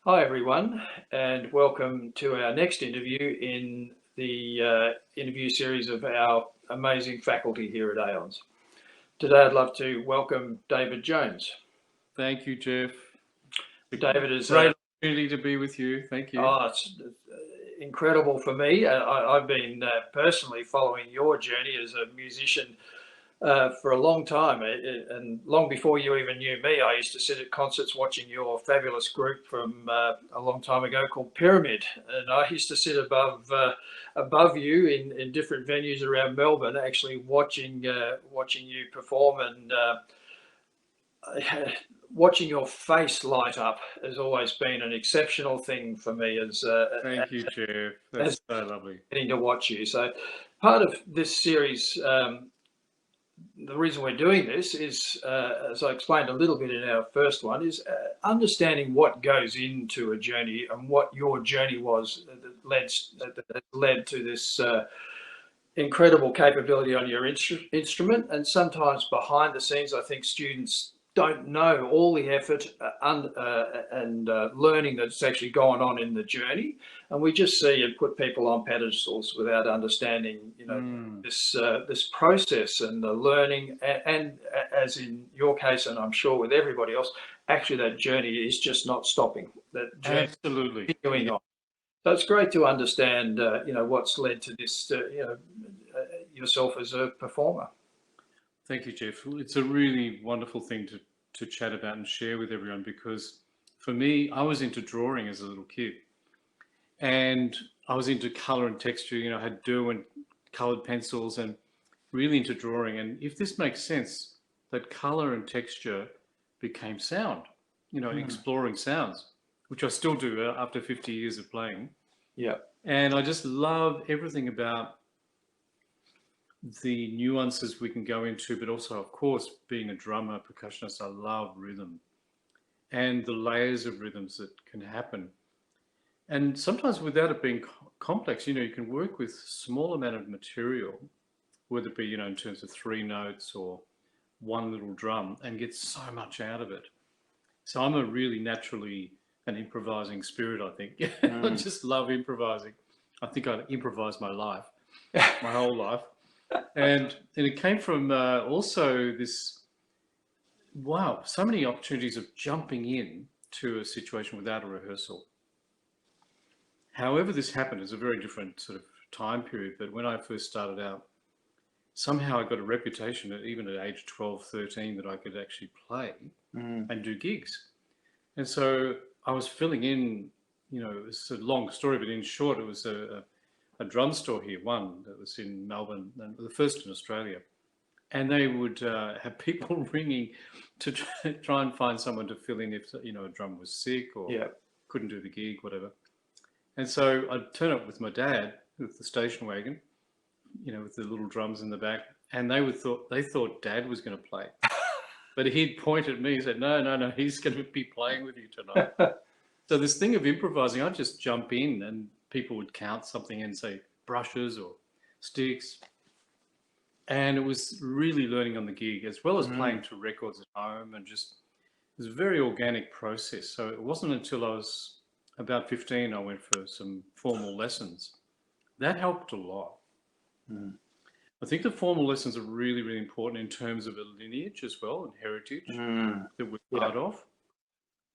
Hi, everyone, and welcome to our next interview in the interview series of our amazing faculty here at Aeyons. Today, I'd love to welcome David Jones. Thank you, Geoff. David is great opportunity to be with you. Thank you. It's incredible for me. I've been personally following your journey as a musician for a long time, and long before you even knew me, I used to sit at concerts watching your fabulous group from a long time ago called Pyramid, and I used to sit above you in different venues around Melbourne, actually watching you perform, and watching your face light up has always been an exceptional thing for me. Thank you, Geoff. That's so lovely. Getting to watch you. So, part of this series. The reason we're doing this is, as I explained a little bit in our first one, is understanding what goes into a journey and what your journey was that led to this incredible capability on your instrument. And sometimes behind the scenes, I think students don't know all the effort and learning that's actually going on in the journey, and we just see it put people on pedestals without understanding, this process and the learning, and as in your case, and I'm sure with everybody else, actually that journey is just not stopping. That journey Absolutely continuing on. So it's great to understand, what's led to this, yourself as a performer. Thank you, Geoff. It's a really wonderful thing to chat about and share with everyone, because for me, I was into drawing as a little kid, and I was into color and texture. I had Derwent colored pencils and really into drawing. And if this makes sense, that color and texture became sound, exploring sounds, which I still do after 50 years of playing. Yeah. And I just love everything about the nuances we can go into, but also, of course, being a drummer, percussionist, I love rhythm and the layers of rhythms that can happen. And sometimes without it being complex, you can work with small amount of material, whether it be, in terms of 3 notes or one little drum, and get so much out of it. So I'm a really naturally an improvising spirit, I think. I just love improvising. I think I improvise my life, my whole life. And it came from also this, wow, so many opportunities of jumping in to a situation without a rehearsal. However this happened is a very different sort of time period. But when I first started out, somehow I got a reputation, even at age 12, 13, that I could actually play and do gigs. And so I was filling in, it's a long story, but in short, it was a drum store here, one that was in Melbourne, and the first in Australia. And they would have people ringing to try and find someone to fill in if, a drummer was sick or couldn't do the gig, whatever. And so I'd turn up with my dad with the station wagon, with the little drums in the back, and they thought Dad was going to play. But he'd point at me and said, no, he's going to be playing with you tonight. So this thing of improvising, I'd just jump in and people would count something and say brushes or sticks. And it was really learning on the gig, as well as playing to records at home, and just, it was a very organic process. So it wasn't until I was about 15, I went for some formal lessons. That helped a lot. I think the formal lessons are really, really important in terms of a lineage as well, and heritage that we're part of.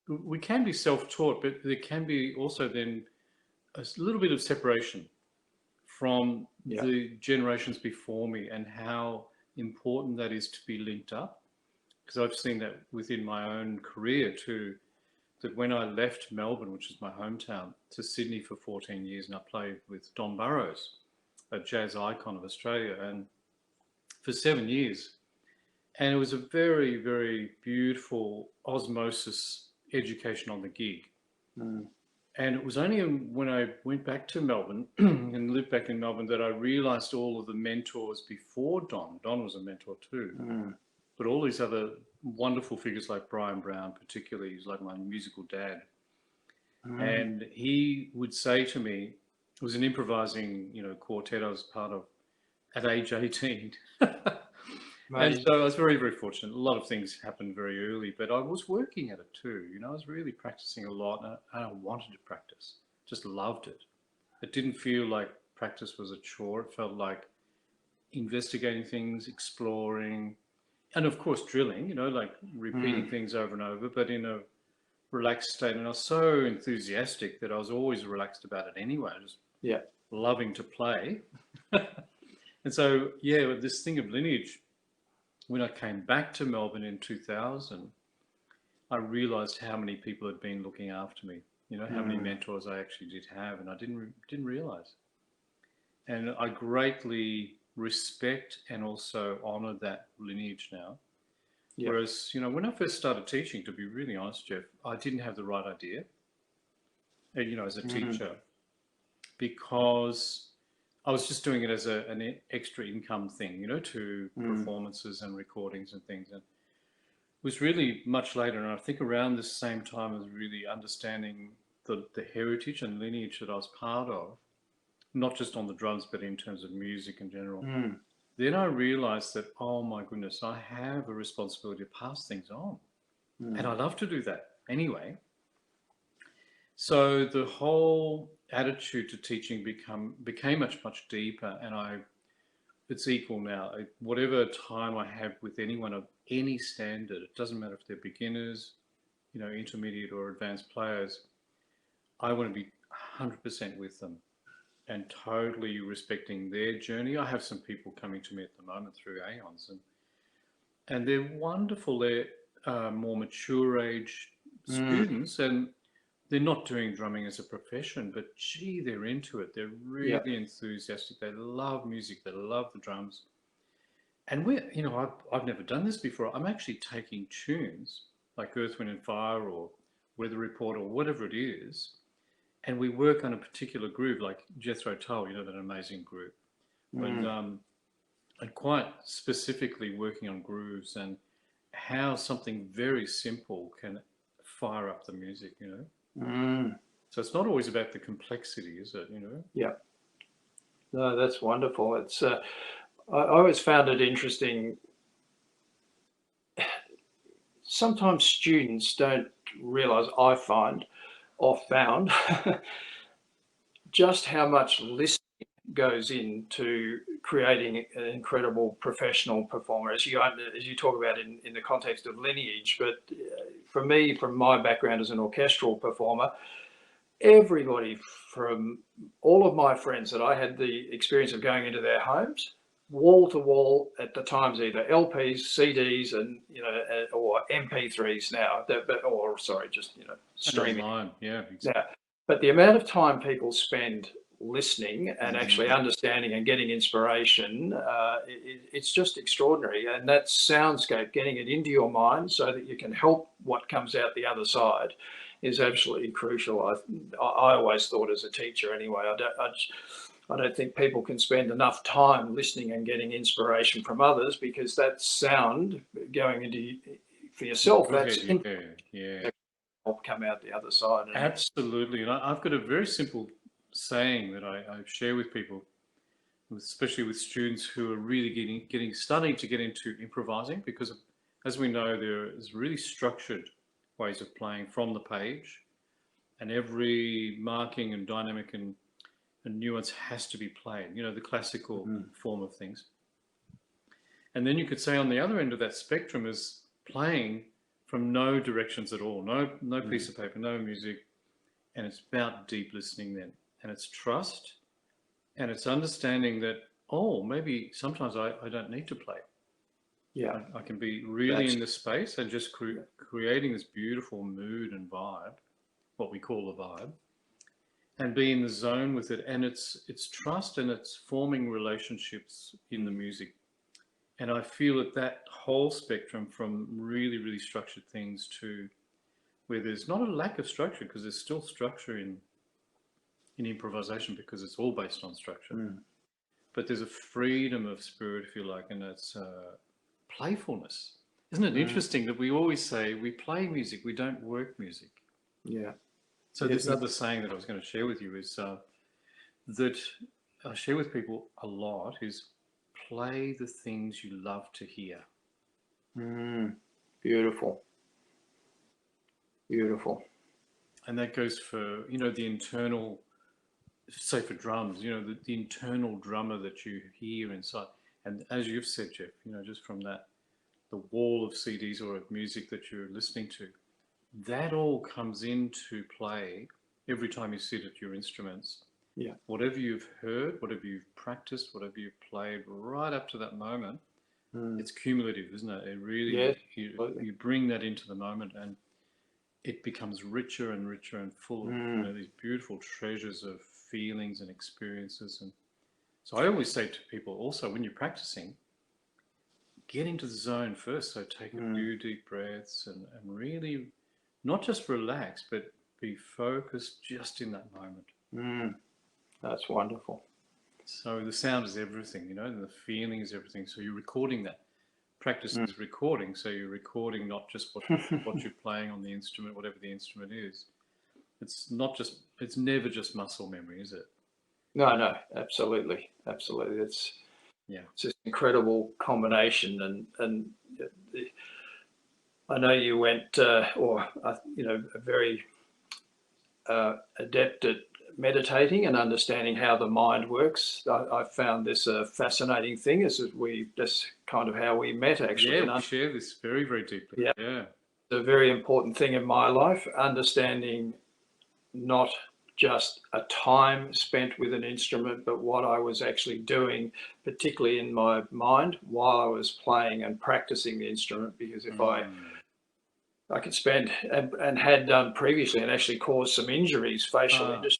We can be self-taught, but there can be also then a little bit of separation from the generations before me, and how important that is to be linked up. Because I've seen that within my own career too, that when I left Melbourne, which is my hometown, to Sydney for 14 years, and I played with Don Burrows, a jazz icon of Australia, and for 7 years. And it was a very, very beautiful osmosis education on the gig. And it was only when I went back to Melbourne and lived back in Melbourne that I realized all of the mentors before Don. Don was a mentor too. But all these other wonderful figures like Brian Brown, particularly, he's like my musical dad. And he would say to me, it was an improvising, quartet I was part of at age 18. And Amazing. so I was very, very fortunate. A lot of things happened very early, but I was working at it too. I was really practicing a lot, and I wanted to practice. Just loved it. It didn't feel like practice was a chore. It felt like investigating things, exploring, and of course drilling. Like repeating things over and over, but in a relaxed state. And I was so enthusiastic that I was always relaxed about it anyway. Just Yeah. loving to play. And so, yeah, with this thing of lineage, when I came back to Melbourne in 2000, I realized how many people had been looking after me. How many mentors I actually did have, and I didn't realize. And I greatly respect and also honor that lineage now. Yeah. Whereas, when I first started teaching, to be really honest, Geoff, I didn't have the right idea, as a teacher, because I was just doing it as an extra income thing, to performances and recordings and things. And it was really much later, and I think around the same time as really understanding the heritage and lineage that I was part of, not just on the drums, but in terms of music in general. Then I realized that, oh my goodness, I have a responsibility to pass things on. And I love to do that anyway. So the whole attitude to teaching became much deeper, and it's equal now. Whatever time I have with anyone of any standard, it doesn't matter if they're beginners, intermediate or advanced players, I want to be 100% with them and totally respecting their journey. I have some people coming to me at the moment through Aeyons, and they're wonderful. They're more mature age students, and they're not doing drumming as a profession, but gee, they're into it. They're really enthusiastic. They love music. They love the drums. And I've never done this before. I'm actually taking tunes like Earth, Wind and Fire or Weather Report or whatever it is, and we work on a particular groove, like Jethro Tull, that amazing group. And quite specifically working on grooves and how something very simple can fire up the music, So it's not always about the complexity, is it, Yeah. No, that's wonderful. It's I always found it interesting. Sometimes students don't realize, I find or found, just how much listening goes into creating an incredible professional performer, as you talk about in the context of lineage. But for me, from my background as an orchestral performer, everybody, from all of my friends that I had the experience of going into their homes, wall to wall at the times, either LPs, CDs, and or MP3s now, or sorry, just streaming. Online, yeah. Yeah, but the amount of time people spend listening and actually understanding and getting inspiration, it's just extraordinary. And that soundscape, getting it into your mind so that you can help what comes out the other side, is absolutely crucial. I always thought, as a teacher anyway, I don't think people can spend enough time listening and getting inspiration from others, because that sound going into for yourself, that's help come out the other side. And absolutely. And I've got a very simple saying that I share with people, especially with students who are really starting to get into improvising, because as we know, there is really structured ways of playing from the page, and every marking and dynamic and nuance has to be played, the classical form of things. And then you could say on the other end of that spectrum is playing from no directions at all, no piece of paper, no music, and it's about deep listening then, and it's trust, and it's understanding that, maybe sometimes I don't need to play. Yeah, I can be really in the space and just creating this beautiful mood and vibe, what we call a vibe, and be in the zone with it. And it's trust, and it's forming relationships in the music. And I feel that whole spectrum, from really, really structured things to where there's not a lack of structure, because there's still structure in improvisation, because it's all based on structure. But there's a freedom of spirit, if you like, and it's playfulness. Isn't it interesting that we always say we play music, we don't work music? Yeah. So this other saying that I was going to share with you is that I share with people a lot is play the things you love to hear. Beautiful. Beautiful. And that goes for, the internal, say for drums, the internal drummer that you hear inside. And as you've said, Geoff, just from that, the wall of CDs or of music that you're listening to, that all comes into play every time you sit at your instruments. Yeah. Whatever you've heard, whatever you've practiced, whatever you've played right up to that moment, it's cumulative, isn't it? It really, you bring that into the moment, and it becomes richer and richer and full of these beautiful treasures of feelings and experiences. And so I always say to people also, when you're practicing, get into the zone first. So take a few deep breaths and really not just relax, but be focused just in that moment. That's wonderful. So the sound is everything, and the feeling is everything. So you're recording that. Practice is recording. So you're recording not just what you're playing on the instrument, whatever the instrument is. It's never just muscle memory, is it? No, absolutely. It's just incredible combination, and I know you went, a very adept at meditating and understanding how the mind works. I found this a fascinating thing. That's kind of how we met, actually. Yeah, we share this very, very deeply. Yeah. It's a very important thing in my life, understanding not just a time spent with an instrument, but what I was actually doing, particularly in my mind, while I was playing and practicing the instrument. Because if I could spend, and had done previously, and actually caused some injuries, facial injuries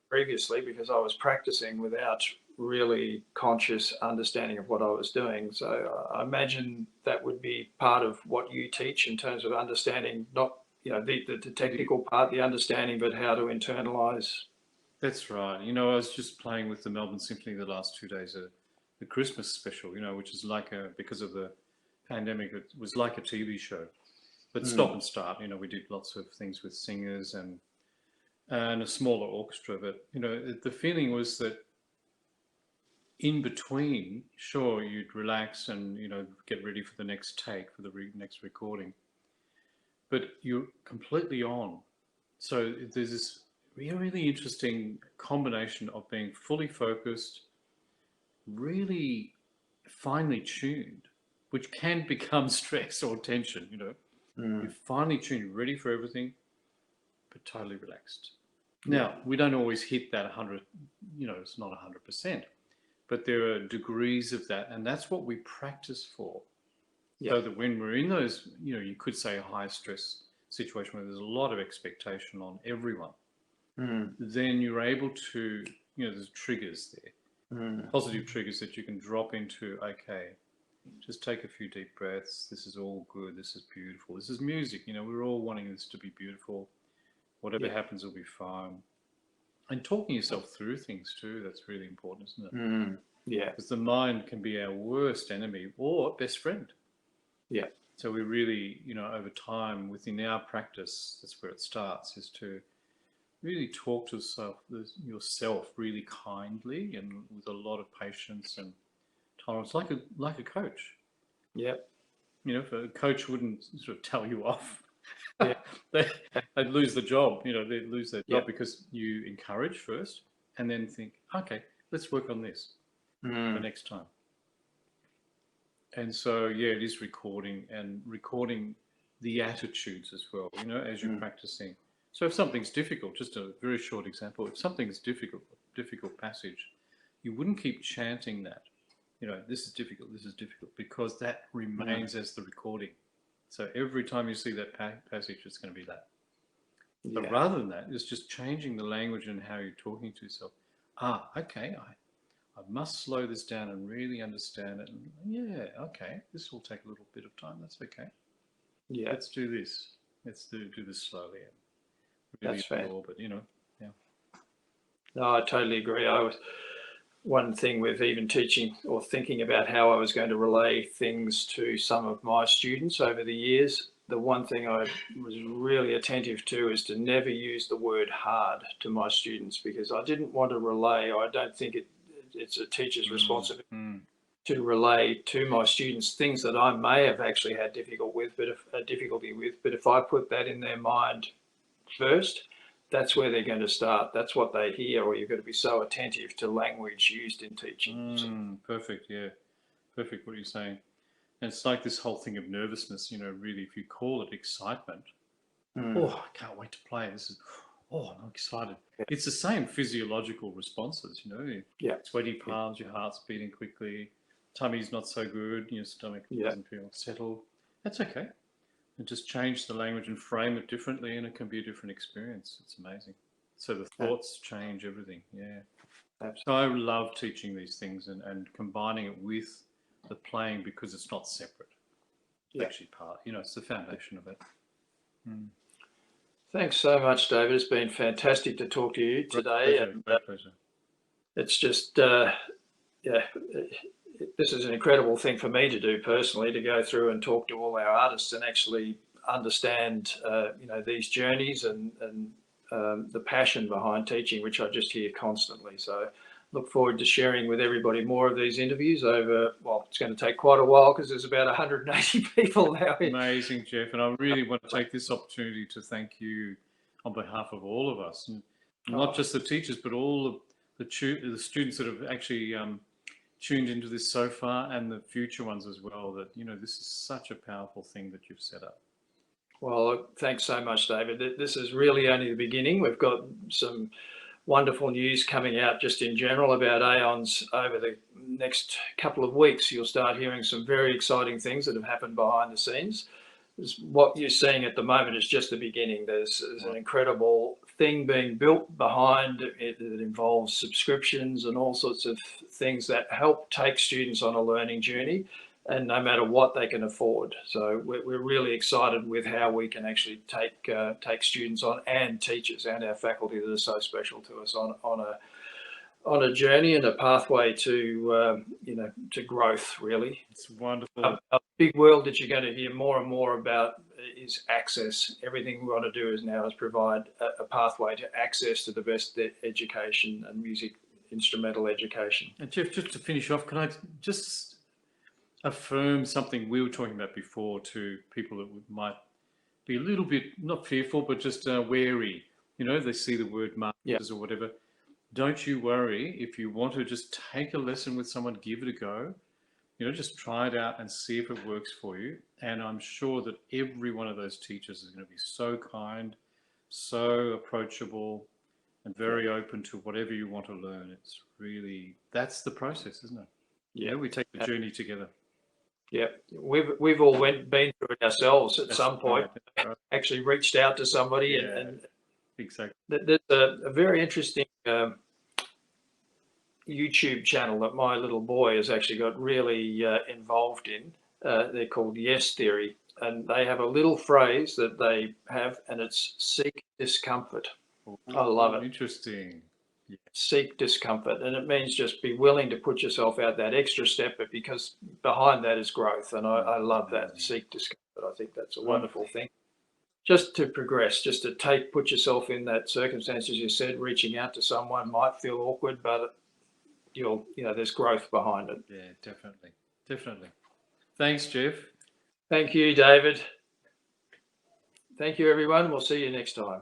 previously, because I was practicing without really conscious understanding of what I was doing. So I imagine that would be part of what you teach in terms of understanding, not the technical part, the understanding, but how to internalize. That's right. I was just playing with the Melbourne Symphony the last 2 days, the Christmas special, which is because of the pandemic, it was like a TV show. But stop and start, we did lots of things with singers and a smaller orchestra. But, the feeling was that in between, sure, you'd relax and, get ready for the next take, for the next recording. But you're completely on. So there's this really interesting combination of being fully focused, really finely tuned, which can become stress or tension, You're finely tuned, ready for everything, but totally relaxed. Now, we don't always hit that 100, it's not 100%, but there are degrees of that, and that's what we practice for. So that when we're in those, you could say a high stress situation where there's a lot of expectation on everyone, then you're able to, there's triggers there, positive triggers that you can drop into. Okay, just take a few deep breaths. This is all good. This is beautiful. This is music. We're all wanting this to be beautiful. Whatever happens will be fine. And talking yourself through things too, that's really important, isn't it? Yeah. Because the mind can be our worst enemy or best friend. Yeah. So we really, over time within our practice, that's where it starts, is to really talk to yourself really kindly and with a lot of patience and tolerance, like a coach. Yep. If a coach wouldn't sort of tell you off, they'd lose the job. They'd lose their job because you encourage first and then think, okay, let's work on this for next time. And so, it is recording the attitudes as well, as you're practicing. So if something's difficult, just a very short example, if something's difficult passage, you wouldn't keep chanting that, this is difficult, because that remains as the recording. So every time you see that passage, it's going to be that. But rather than that, it's just changing the language and how you're talking to yourself. Okay, I must slow this down and really understand it. And okay, this will take a little bit of time. That's okay. Yeah. Let's do this. Let's do this slowly. Really that's fair. But No, I totally agree. One thing with even teaching or thinking about how I was going to relay things to some of my students over the years, the one thing I was really attentive to is to never use the word hard to my students, because I didn't want to relay, I don't think it's a teacher's responsibility to relay to my students things that I may have actually had difficulty with, but if I put that in their mind first, that's where they're going to start. That's what they hear, or you've got to be so attentive to language used in teaching. Perfect, yeah. Perfect what you're saying. And it's like this whole thing of nervousness, really, if you call it excitement, oh, I can't wait to play. I'm excited. Yeah. It's the same physiological responses, Yeah. Sweaty palms, your heart's beating quickly, tummy's not so good, your stomach doesn't feel settled. That's okay. And just change the language and frame it differently, and it can be a different experience. It's amazing. So the thoughts change everything. Yeah. Absolutely. So I love teaching these things and combining it with the playing, because it's not separate. It's actually part, it's the foundation of it. Thanks so much, David. It's been fantastic to talk to you today. Great pleasure. It's just, this is an incredible thing for me to do personally, to go through and talk to all our artists and actually understand, these journeys and the passion behind teaching, which I just hear constantly. So look forward to sharing with everybody more of these interviews over, it's going to take quite a while because there's about 180 people now. Amazing, Geoff. And I really want to take this opportunity to thank you on behalf of all of us, and not just the teachers, but all the students that have actually tuned into this so far, and the future ones as well, that, this is such a powerful thing that you've set up. Well, thanks so much, David. This is really only the beginning. We've got some wonderful news coming out just in general about Aeyons over the next couple of weeks. You'll start hearing some very exciting things that have happened behind the scenes. What you're seeing at the moment is just the beginning. There's an incredible thing being built behind it that involves subscriptions and all sorts of things that help take students on a learning journey, and no matter what they can afford. So we're really excited with how we can actually take students on, and teachers and our faculty that are so special to us, on a journey and a pathway to to growth. Really, it's wonderful. A big world that you're going to hear more and more about is access. Everything we want to do now is provide a pathway to access to the best education and music instrumental education. And Geoff, just to finish off, can I just affirm something we were talking about before to people that might be a little bit, not fearful, but just wary? They see the word masters or whatever. Don't you worry. If you want to just take a lesson with someone, give it a go. Just try it out and see if it works for you. And I'm sure that every one of those teachers is going to be so kind, so approachable, and very open to whatever you want to learn. It's really, that's the process, isn't it? Yeah, we take the journey together. Yeah, we've all been through it ourselves at some point. Right. Actually reached out to somebody, and exactly. There's a very interesting YouTube channel that my little boy has actually got really involved in. They're called Yes Theory, and they have a little phrase that they have, and it's seek discomfort. I love it. Interesting. Yeah. Seek discomfort, and it means just be willing to put yourself out that extra step, but because behind that is growth, and I love that. Seek discomfort. I think that's a wonderful thing. Just to progress, just to put yourself in that circumstance, as you said, reaching out to someone might feel awkward, but there's growth behind it. Yeah, definitely. Thanks, Geoff. Thank you, David. Thank you, everyone. We'll see you next time.